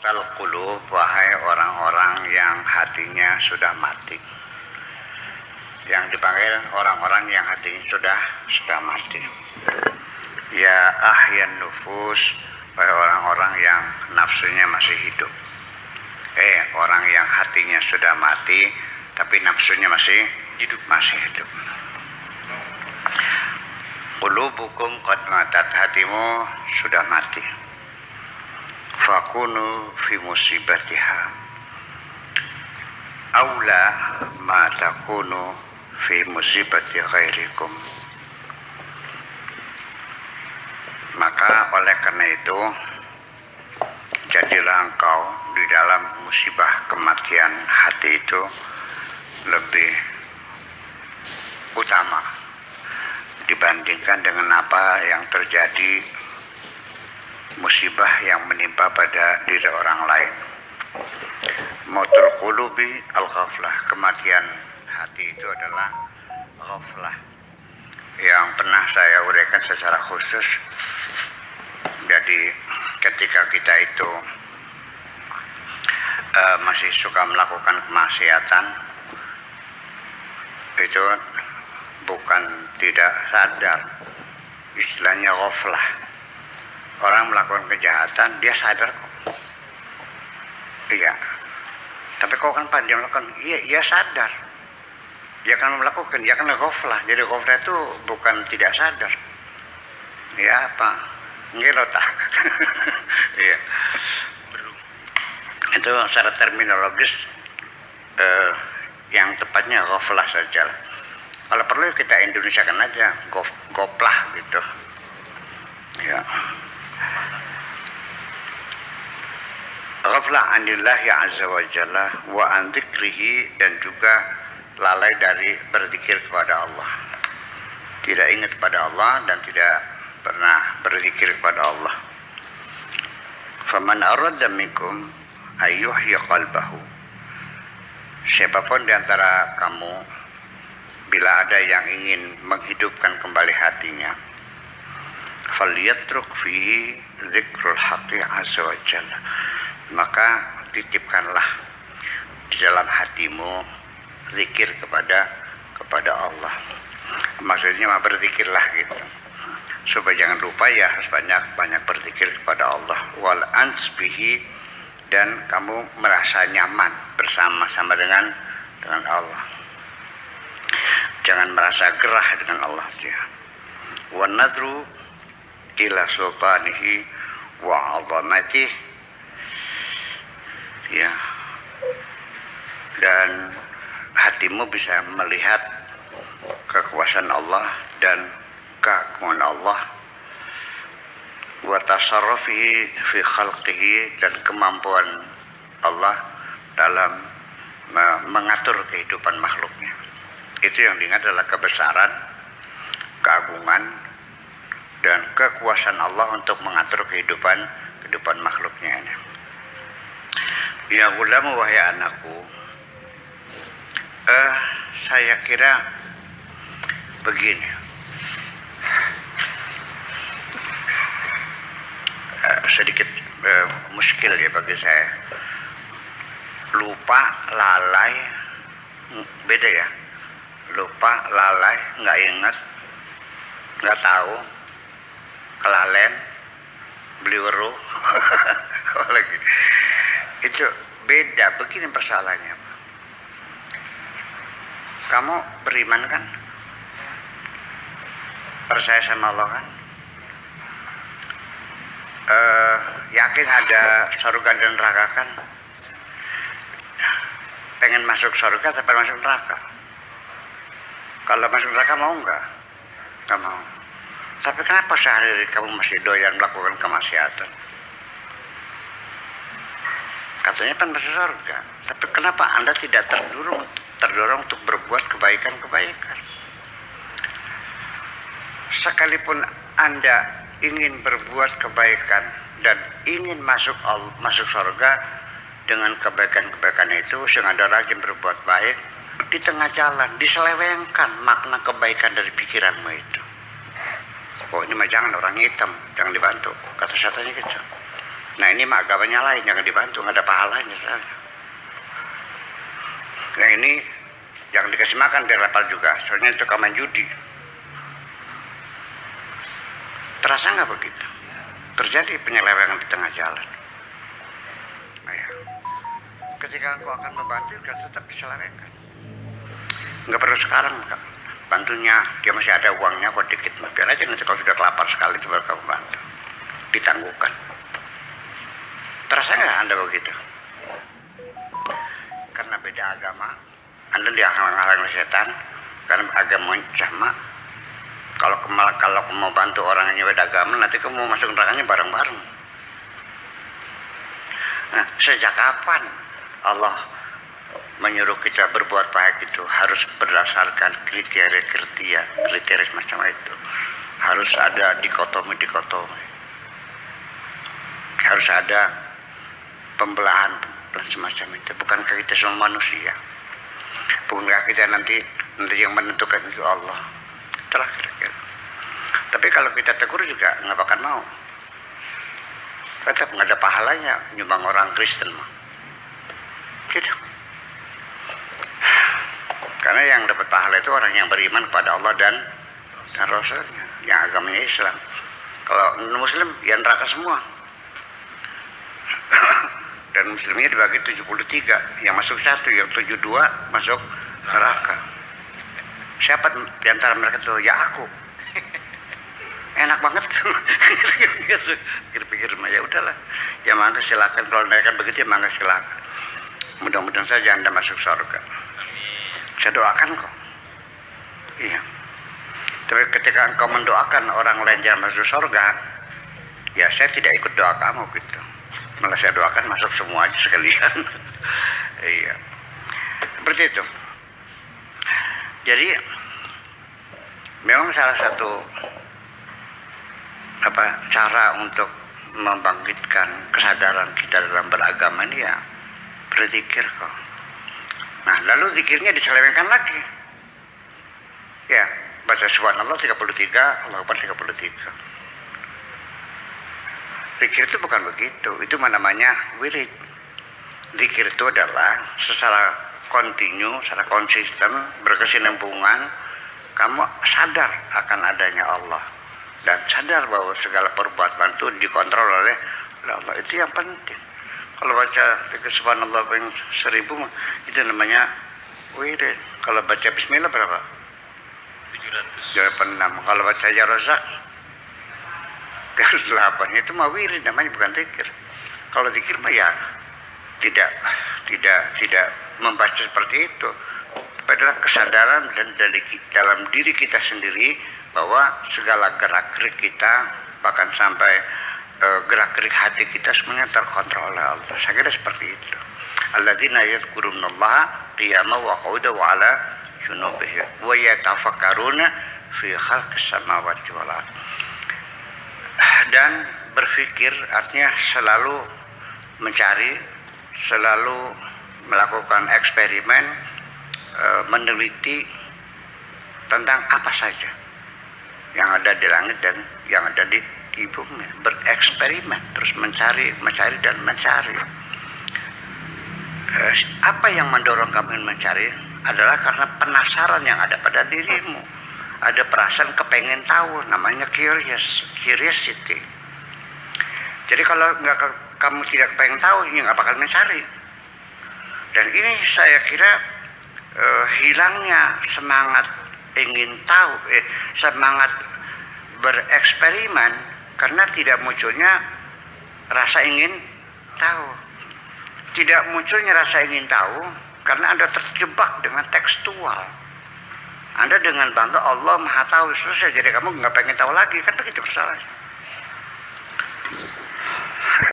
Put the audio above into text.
Mutal qulub, wahai orang-orang yang hatinya sudah mati. Yang dipanggil orang-orang yang hatinya sudah mati. Ya ahyan nufus, wahai orang-orang yang nafsunya masih hidup. Orang yang hatinya sudah mati tapi nafsunya masih hidup. Qulubukum qad matat, hatimu sudah mati. Fakunu fi musibatiha aula ma takunu fi musibati ghairikum. Maka oleh karena itu, jadilah engkau di dalam musibah kematian hati itu lebih utama dibandingkan dengan apa yang terjadi musibah yang menimpa pada diri orang lain. Mautul qulubi al-ghaflah, kematian hati itu adalah ghaflah, yang pernah saya uraikan secara khusus. Jadi ketika kita itu masih suka melakukan kemaksiatan, itu bukan tidak sadar, istilahnya ghaflah. Orang melakukan kejahatan, dia sadar kok. Iya. Tapi kok kan Pak dia melakukan, iya sadar. Dia kan melakukan, dia kan ghaflah. Jadi ghaflah itu bukan tidak sadar. Ya apa? Ngelota. Iya. Itu secara terminologis yang tepatnya ghaflah saja. Kalau perlu kita Indonesiakan aja, goplah gitu. Ya. Ghaflah anillahi azza wa jalla wa an dzikrihi, dan juga lalai dari berzikir kepada Allah. Tidak ingat kepada Allah dan tidak pernah berzikir kepada Allah. Faman arada minkum ayyuhya qalbahu, siapapun di antara kamu bila ada yang ingin menghidupkan kembali hatinya, falyatruk fihi dzikrul haqqi azza wa jalla, maka titipkanlah di dalam hatimu zikir kepada Allah. Maksudnya berzikirlah gitu, supaya jangan lupa, ya harus banyak berzikir kepada Allah. Wal ansbihi, dan kamu merasa nyaman bersama-sama dengan Allah. Jangan merasa gerah dengan Allah dia. Wa nadru ila sultanihi wa 'azamatihi, ya, dan hatimu bisa melihat kekuasaan Allah dan keagungan Allah, wa tasarrufihi fi khalqihi, dan kemampuan Allah dalam mengatur kehidupan makhluknya. Itu yang diingat adalah kebesaran, keagungan, dan kekuasaan Allah untuk mengatur kehidupan makhluknya ini. Ya gulamu, wahai anakku, saya kira begini, sedikit muskil ya bagi saya. Lupa, lalai, beda ya. Lupa, lalai, nggak ingat, nggak tahu, kelalen, beli weruh, lagi. Itu beda. Begini persoalannya. Kamu beriman kan? Percaya sama Allah kan? Yakin ada surga dan neraka kan? Pengen masuk surga tapi masuk neraka. Kalau masuk neraka mau nggak? Nggak mau. Tapi kenapa sehari-hari kamu masih doyan melakukan kemaksiatan? Katanya kan masuk surga. Tapi kenapa Anda tidak terdorong untuk berbuat kebaikan-kebaikan? Sekalipun Anda ingin berbuat kebaikan dan ingin masuk surga dengan kebaikan-kebaikan itu, sehingga Anda rajin berbuat baik, di tengah jalan diselewengkan makna kebaikan dari pikiranmu itu. Oh, ini mah jangan, orang hitam, jangan dibantu, kata setannya gitu. Nah ini mah agamanya lain, jangan dibantu, nggak ada pahalanya soalnya. Nah ini jangan dikasih makan biar lapar juga, soalnya itu kaman judi. Terasa nggak begitu? Terjadi penyelewengan di tengah jalan. Nah, ya. Ketika engkau akan membantu, kan tetap diselewengkan. Nggak perlu sekarang, Kak. Bantunya, dia masih ada uangnya kok dikit. Biar aja nanti kalau sudah kelapar sekali, itu baru kamu bantu. Ditangguhkan. Terasa nggak Anda begitu? Karena beda agama, Anda dihalang-halang setan, karena agama sama. Kalau kamu mau bantu orang yang beda agama, nanti kamu masuk nerakanya bareng-bareng. Nah, sejak kapan Allah menyuruh kita berbuat baik itu harus berdasarkan kriteria semacam itu. Harus ada dikotomi. Harus ada pembelahan dan semacam itu. Bukankah kita semua manusia? Bukankah kita nanti yang menentukan itu Allah? Itulah kira-kira. Tapi kalau kita tegur juga nggak bakal mau. Tetap nggak ada pahalanya nyumbang orang Kristen mah. Gitu. Karena yang dapat pahala itu orang yang beriman kepada Allah dan Rasulnya, yang agamanya Islam. Kalau Muslim ya neraka semua. Dan Muslimnya dibagi 73, yang masuk 1, yang 72 masuk neraka. Siapa di antara mereka itu? Ya aku. Enak banget. Pikir-pikir ya udahlah. Ya mangga silakan, kalau mereka begitu ya mangga silakan. Mudah-mudahan saja Anda masuk surga. Saya doakan kok. Iya. Tapi ketika engkau mendoakan orang lain jangan masuk surga, ya saya tidak ikut doa kamu gitu. Malah saya doakan masuk semua aja sekalian. Iya. Seperti itu. Jadi memang salah satu cara untuk membangkitkan kesadaran kita dalam beragama ini ya berzikir kok. Nah, lalu zikirnya diselewengkan lagi. Ya, baca subhanallah 33, Allah Akbar 33. Zikir itu bukan begitu, itu namanya wirid. Zikir itu adalah secara kontinu, secara konsisten, berkesinambungan, kamu sadar akan adanya Allah. Dan sadar bahwa segala perbuatan itu dikontrol oleh Allah. Itu yang penting. Kalau baca subhanallah 1000 itu namanya wirid. Kalau baca bismillah berapa? 786. Kalau baca ya rozak 308. Itu mah wirid namanya, bukan zikir. Kalau zikir mah ya tidak membaca seperti itu. Adalah kesadaran dan dalam diri kita sendiri bahwa segala gerak-gerik kita, bahkan sampai gerak-gerik hati kita semuanya terkontrol oleh Allah. Saya kira seperti itu. Alladzina yadhkurunallaha qiyaman wa qu'udan wa 'ala junubihim wa yatafakkaruna fi khalqis samawati wal ardh. Dan berpikir artinya selalu mencari, selalu melakukan eksperimen, meneliti tentang apa saja yang ada di langit dan yang ada di bumi, bereksperimen, terus mencari dan mencari. Apa yang mendorong kamu mencari adalah karena penasaran yang ada pada dirimu. Ada perasaan kepengen tahu, namanya curiosity. Jadi kalau kamu tidak kepengen tahu, ya nggak bakal mencari. Dan ini saya kira hilangnya semangat ingin tahu, semangat bereksperimen karena tidak munculnya rasa ingin tahu. Tidak munculnya rasa ingin tahu karena Anda terjebak dengan tekstual. Anda dengan bangga Allah Maha Tahu, selesai, jadi kamu nggak pengen tahu lagi, kan begitu persoalannya.